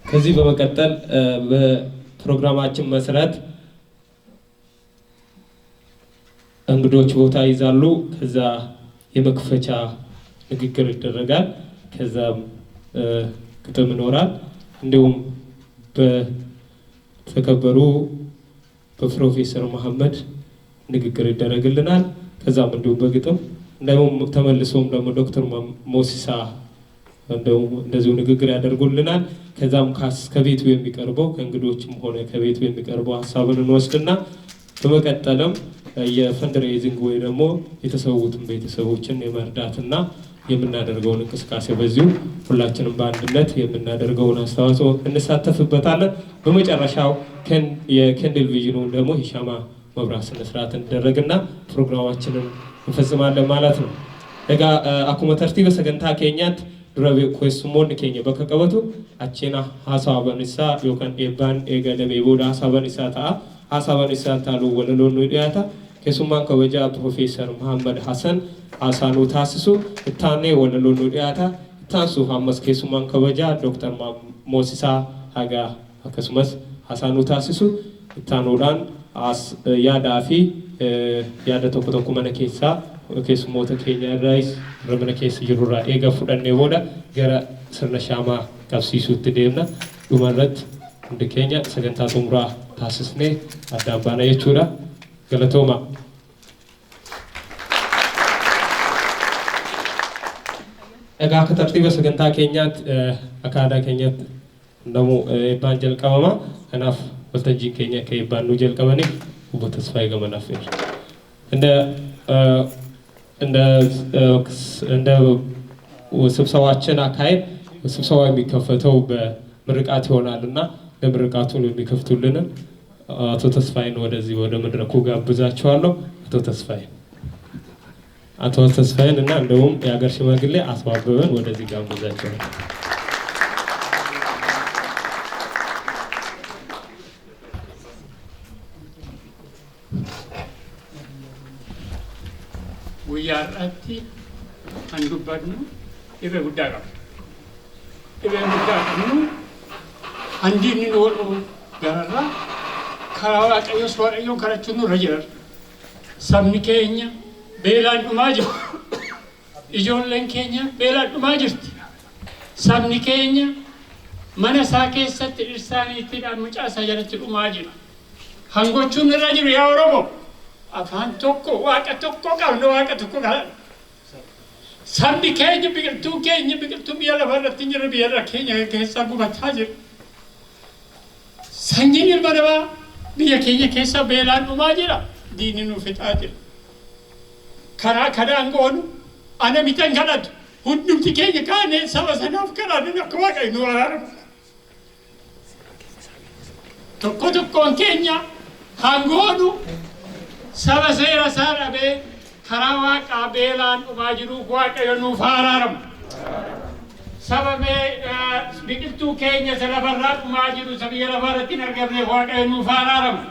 ከዚህ በመቀጠል በፕሮግራማችን መሰረት እንግዶች ቦታ ይዛሉ። ከዛ የመክፈቻ ንግግር ይደረጋል። ከዛም ግጥም ይኖራል። እንዲሁም በተከበሩ በፕሮፌሰር መሐመድ ንግግር ይደረግልናል። ከዛም እንዲሁም በግጥም እንደውም ተመልሶም ደግሞ ዶክተር ሞሲሳ እንደዚሁ ንግግር ያደርጉልናል። ከዛም ከቤቱ የሚቀርበው ከእንግዶችም ሆነ ከቤቱ የሚቀርበው ሀሳብን እንወስድና በመቀጠልም የፈንድሬዚንግ ወይ ደግሞ የተሰዉትን ቤተሰቦችን የመርዳትና የምናደርገውን እንቅስቃሴ በዚሁ ሁላችንም በአንድነት የምናደርገውን አስተዋጽኦ እንሳተፍበታለን። በመጨረሻው የኬንድል ቪዥኑ ደግሞ የሻማ መብራት ስነ ስርዓት እንደረግና ፕሮግራማችንን እንፈጽማለን ማለት ነው። ደጋ አኩመ ተርቲበ ሰገንታ ኬኛት ዱረቤ ኮስሞን ኬኛ በከቀበቱ አቺና ሀሳበንሳ ዮካን ኤባን ኤገለቤ ቦዳ ሀሳበንሳ ታ ሀሳበንሳ ታሉ ወለሎኑ ዲያታ keessummaan kabajaa Profeesar Muhammad Hassan Hasanuu taasisu ittaanee walaloo nu dhiyaata. Ittaansuuf ammas keessummaan kabajaa Dr. Moosisaa Hagaa akkasumas Hasanuu taasisu ittaanuudhaan yaadaa fi yaada tokko tokko mana keessaa keessummoota keenya irraas mana keessa jirurraa eega fudhannee booda gara sirna shaamaa qabsiisuutti deemna. Dhumarratti hundi keenya sagantaa xumuraa taasisnee addaan baana jechuudha. Galatoma. Egaa akka tartiiba sagantaa keenyaatti akkaataa keenyatti namu eebbaan jalqabama. Kanaaf waltajjiin keenya akka eebbaan nu jalqabaniif obbo Tasfaayee Gamanaaf jira. እንደ ስብሰባችን አካሄድ ስብሰባው የሚከፈተው በምርቃት ይሆናልና ለምርቃቱን የሚከፍቱልን አቶ ተስፋዬን ወደዚህ ወደ መድረኩ ጋብዛቸዋለሁ። አቶ ተስፋዬን እና እንደውም የሀገር ሽማግሌ አቶ አበበን ወደዚህ ጋብዛቸዋለሁ። ወያራቲ አንዱ ባድኑ ይበጉዳጋ ይበጉዳጋ አንዲ ንኖር ጋራ ከራዋ ቀዮስ ወረዮ ከረችኑ ረጀር sabni keenya beelaan dhumaa jiru. Ijoolleen keenya beelaan dhumaa jirti. Sabni keenya mana isaa keessatti dhirsaaniittiidhaan mucaa isaa jalatti dhumaa jira. Hangochuun irra jiru yaa Oromoo afaan tokko waaqa tokko qabna waaqa tokko galan. Sabni keenya biqiltuu biyya lafarratti jira biyya keenya keessaa gubataa jira. Sanyiin ilma namaa biyya keenya keessaa beelaan dhumaa jira. Diinni nuuf fixaa jira. Karaa kanaan goonu ana mitan kadhatu hundumti keenya kaanee saba sanaaf kadhannu akka Waaqayyo nu araaramu. Tokko tokkoon keenya hangoonu saba seera isaa dhabee karaa Waaqaa beelaan dhumaa jiruuf Waaqayyo nuuf araaramu. Saba biqiltuu keenya lafarraa dhumaa jiru biyya lafarratti hin argamne Waaqayyo nuuf araaramu.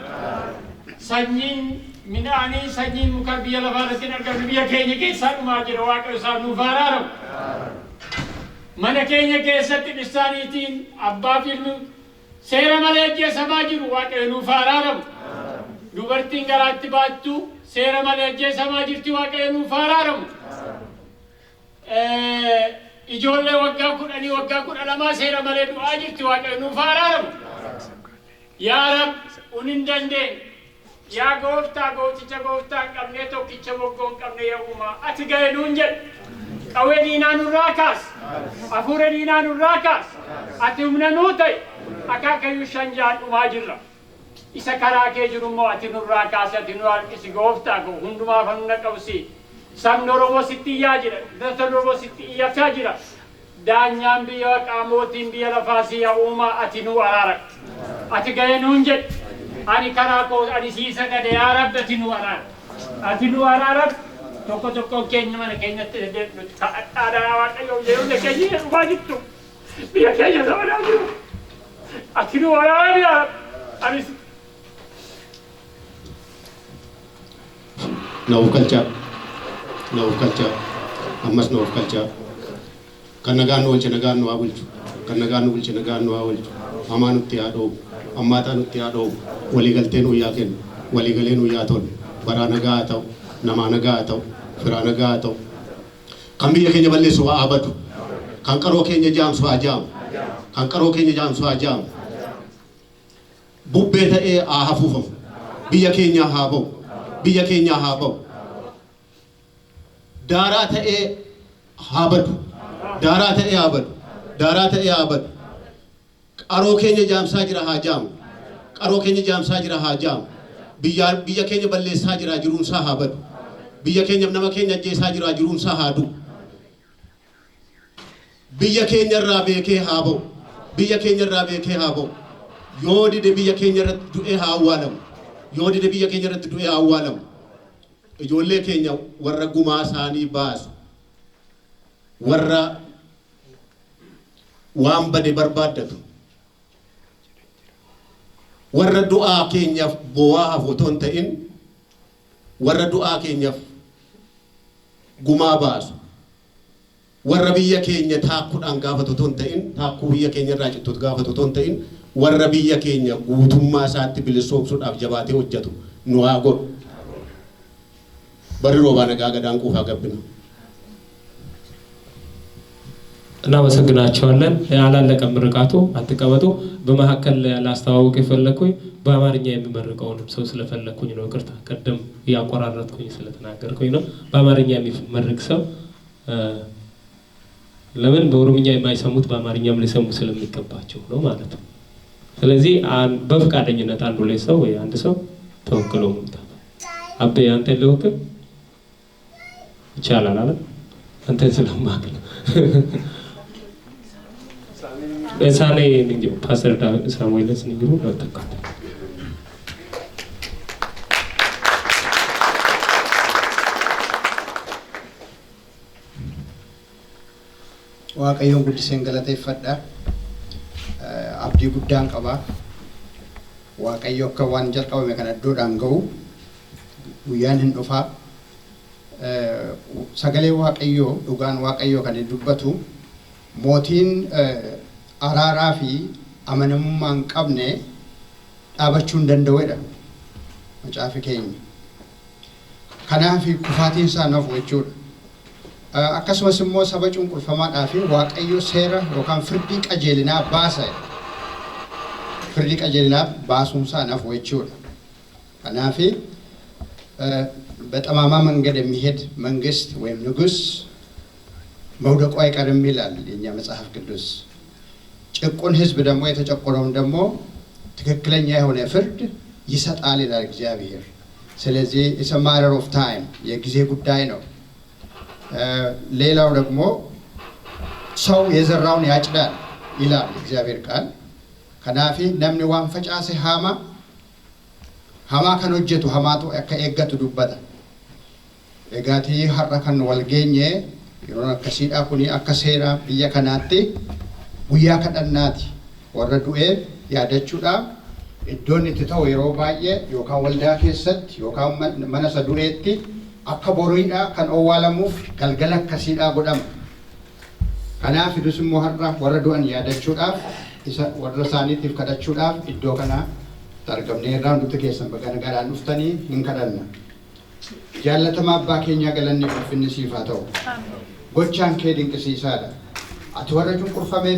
Sanyiin midhaanii sanyiin muka biyya lafarratti hin argamne biyya keenya keessaa dhumaa jira Waaqayyo isaa nuuf araaramu. Mana keenya keessatti dhirsaaniitiin abbaa fi ilmi seera malee ajjeesamaa jiru Waaqayyo nuuf araaramu. Dubartiin garaatti baattu seera malee ajjeesamaa jirti Waaqayyo nuuf araaramu. Ijoollee waggaa 10 waggaa 12 seera malee du'aa jirti Waaqayyo nuuf araaramu. Yaa Rab unin dandeenye yaa gooftaa gooticha gooftaa hin qabne tokkicha boggoo hin qabne yaa uumaa ati ga'e nuun jedhe qawwee diinaa nurraa kaas hafuura diinaa nurraa kaas ati humna nuu ta'e akaakayyuu shanjaan dhumaa jirra isa karaa kee jiru immoo ati nurraa kaas ati nu harkisi gooftaa koo hundumaaf hunda qabsi sabni Oromoo sitti iyyaa jira dasa Oromoo sitti iyyachaa jira daanyaan biyya qaamotiin biyya lafaa si yaa uumaa ati nu araara ati ga'e nuun jedhe ani karaa koo ani siisa gade yaa Rabbi ati nu araara tokko tokko keenya mana keenyatti kadhadhaa Waaqayyo yeroo keenya dhufaa jirtu biyya keenya sabadaa jiru ati nu araara ani Nauf kalcha ammas nauf kalcha kan nagaan nu bulche nagaan nu haa bulchu kan nagaan nu bulche nagaan nu haa bulchu amaanutti yaadoo ammaaxaanutti yaadoo walii galteen uyyaa kennu walii galeen uyyaa tol baraa nagaa ta'u namaa nagaa ta'u firaa nagaa ta'u kan biyya keenya balleessu haa abadu kan qaroo keenya jaamsu haa jaamu kan qaroo keenya jaamsu haa jaamu bubbee ta'ee haa hafuufamu biyya keenya haa ba'u biyya keenya haa ba'u daaraa ta'ee haa badu daaraa ta'ee haa badu daaraa ta'ee haa badu qaroo keenya jaamsaa jira haa jaamu qaroo keenya jaamsaa jira haa jaamu biyya keenya balleessaa jira jiruunsaa haa badu biyya keenya nama keenya ajjeesaa jira jiruunsaa haa du'u biyya keenya irraa beekee haa ba'u biyya keenya irraa beekee haa ba'u yoo dide biyya keenya irratti du'ee haa awwaalamu yoo dide biyya keenya irratti du'ee haa awwaalamu ijoollee keenya warra gumaa isaanii baasu warra waan bade barbaaddatu warra du'aa keenyaaf boo'aa hafu otoo hin ta'in warra du'aa keenyaaf gumaa baasu warra biyya keenya taakkuudhaan gaafatu otoo hin ta'in taakkuu biyya keenya irraa cittuut gaafatu otoo hin ta'in warra biyya keenya guutummaa isaatti bilisoomsuudhaaf jabaatee hojjetu nu haa godhu bari roobaa nagaa gadaan quufaa gabbina እናመሰግናቸዋለን። ያላለቀም ምርቃቱ አትቀመጡ። በመሀከል ላስተዋውቅ የፈለኩኝ በአማርኛ የሚመርቀውንም ሰው ስለፈለኩኝ ነው። ይቅርታ ቀደም ያቆራረጥኩኝ ስለተናገርኩኝ ነው። በአማርኛ የሚመርቅ ሰው ለምን በኦሮምኛ የማይሰሙት በአማርኛም ሊሰሙ ስለሚገባቸው ነው ማለት ነው። ስለዚህ በፍቃደኝነት አንዱ ላይ ሰው ወይ አንድ ሰው ተወክሎ መምጣት አቤ አንተ ልወክል ይቻላል አይደል? አንተ ስለማክ በሳሌ ንግዱ ፓስተር ሳሙኤልስ ንግዱ ነው ተካተ waaqayyoon guddiseen galateeffadha abdii guddaan qaba waaqayyo akka waan jalqabame kana iddoodhaan ga'u guyyaan hin dhufaa sagalee waaqayyoo dhugaan waaqayyoo kan dubbatu mootiin araaraa fi amanamummaa hin qabne dhaabachuu hin danda'uudha macaafi keenya kanaaf kufaatiin isaa nafu jechuudha akkasumas immoo saba cunqurfamaadhaa fi waaqayyo seera yookaan firdii qajeelinaa baasa firdii qajeelinaa baasuunsaa nafu jechuudha kanaaf በጠማማ መንገድ የሚሄድ መንግስት ወይም ንጉስ መውደቁ አይቀርም ይላል የኛ መጽሐፍ ቅዱስ ጭቁን ህዝብ ደግሞ የተጨቆነውን ደግሞ ትክክለኛ የሆነ ፍርድ ይሰጣል ይላል እግዚአብሔር ስለዚህ it's a matter of time የጊዜ ጉዳይ ነው ሌላው ደግሞ ሰው የዘራውን ያጭዳል ይላል እግዚአብሔር ቃል ከናፊ ነምኒ ዋን ፈጫሴ ሃማ ከኖጀቱ ሃማቱ ከኤገቱ ዱበታ ኤጋቲ ሐረከን ወልገኘ የሆነ ከሲዳ ኩኒ አከሴራ ብየ ከናቲ ጉያ ከደናቲ ወረዱኤ ያደቹዳ እዶን ትተው የሮባየ ዮካን ወልዳ ከሰት ዮካን መነሰ ዱኤቲ አከቦሪዳ ከን ኦዋለሙፍ ገልገለ ከሲዳ ጎዳም ከናፊ ዱስሙ ሐራ ወረዱን ያደቹዳ ኢሳ ወረሳኒቲፍ ከደቹዳ እዶ ከና targamne irraan dutti keessan bagargaraan dhuftanii hin kadhanna jaallatama abbaa keenya galanni ulfinni siif haa ta'u gochaan kee dinqisiisaadha ati warra cunqurfamee